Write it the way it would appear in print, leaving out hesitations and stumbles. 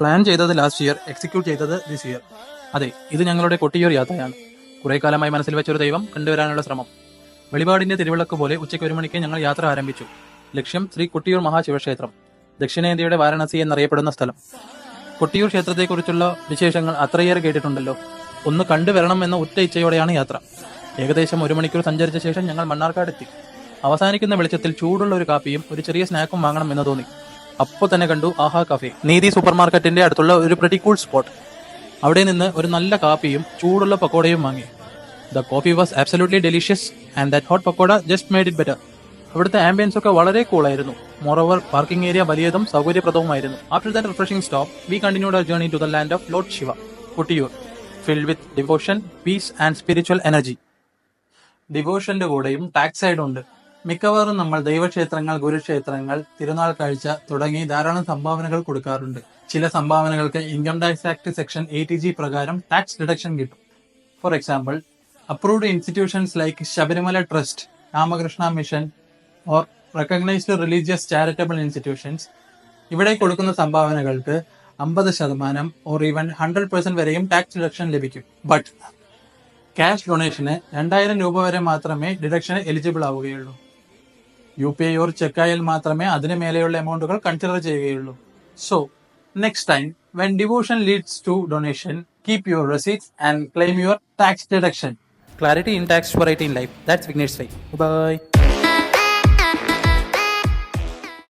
Plan ചെയ്തത് last year, execute ചെയ്തത് this year. അതെ, ഇത് ഞങ്ങളുടെ കൊട്ടിയൂർ യാത്രയാണ്. കുറെ കാലമായി മനസ്സിൽ വെച്ചൊരു ദൈവം കണ്ടുവരാനുള്ള ശ്രമം. വെളിപാടിന്റെ തിരുവിളക്ക് പോലെ ഉച്ചയ്ക്ക് 1 മണിക്ക് ഞങ്ങൾ യാത്ര ആരംഭിച്ചു. ലക്ഷ്യം ശ്രീ കൊട്ടിയൂർ മഹാശിവക്ഷേത്രം, ദക്ഷിണേന്ത്യയുടെ വാരണാസി എന്നറിയപ്പെടുന്ന സ്ഥലം. കൊട്ടിയൂർ ക്ഷേത്രത്തെക്കുറിച്ചുള്ള വിശേഷങ്ങൾ അത്രയേറെ കേട്ടിട്ടുണ്ടല്ലോ. ഒന്ന് കണ്ടുവരണം എന്ന ഒറ്റ ഇച്ഛയോടെയാണ് യാത്ര. ഏകദേശം 1 മണിക്കൂർ സഞ്ചരിച്ച ശേഷം ഞങ്ങൾ മണ്ണാർക്കാടെത്തി. അവസാനിക്കുന്ന വെളിച്ചത്തിൽ ചൂടുള്ള ഒരു കാപ്പിയും ഒരു ചെറിയ സ്നാക്കും വാങ്ങണം എന്ന് തോന്നി. അപ്പോൾ തന്നെ കണ്ടു ആഹാ കഫേ, നീതി സൂപ്പർ മാർക്കറ്റിന്റെ അടുത്തുള്ള ഒരു പ്രെറ്റി കൂൾ സ്പോട്ട്. അവിടെ നിന്ന് ഒരു നല്ല കാപ്പിയും ചൂടുള്ള പക്കോടയും വാങ്ങി. The coffee was absolutely delicious and that hot pakora just made it better. അവിടുത്തെ ആംബിയൻസ് ഒക്കെ വളരെ കൂളായിരുന്നു. മോറോവർ പാർക്കിംഗ് ഏരിയ വലിയതും സൗകര്യപ്രദവുമായിരുന്നു. After that refreshing stop we continued our journey to the land of lord Shiva, Kottiyoor, filled with devotion, peace and spiritual energy. ഡിവോഷന്റെ കൂടെയും ടാക്സ് സൈഡും ഉണ്ട്. മിക്കവാറും നമ്മൾ ദൈവക്ഷേത്രങ്ങൾ, ഗുരുക്ഷേത്രങ്ങൾ, തിരുനാൾ കാഴ്ച തുടങ്ങി ധാരാളം സംഭാവനകൾ കൊടുക്കാറുണ്ട്. ചില സംഭാവനകൾക്ക് income tax act section 80G പ്രകാരം ടാക്സ് ഡിഡക്ഷൻ കിട്ടും. For example, approved institutions like Sabarimala trust, Ramakrishna mission or recognised religious charitable institutions, ഇവിടെ കൊടുക്കുന്ന സംഭാവനകൾക്ക് 50% ഓർ ഈവൻ 100% വരെയും ടാക്സ് ഡിഡക്ഷൻ ലഭിക്കും. ബട്ട് ക്യാഷ് ഡൊണേഷന് 2000 രൂപ വരെ മാത്രമേ ഡിഡക്ഷന് എലിജിബിൾ ആവുകയുള്ളൂ. UPI ഓർ ചെക്കായാൽ മാത്രമേ അതിന് മേലെയുള്ള എമൗണ്ടുകൾ കൺസിഡർ ചെയ്യുകയുള്ളൂ. So next time when devotion leads to donation, keep your receipts and claim your tax deduction. Clarity in tax variety in life. That's Vignesh Sai. Bye.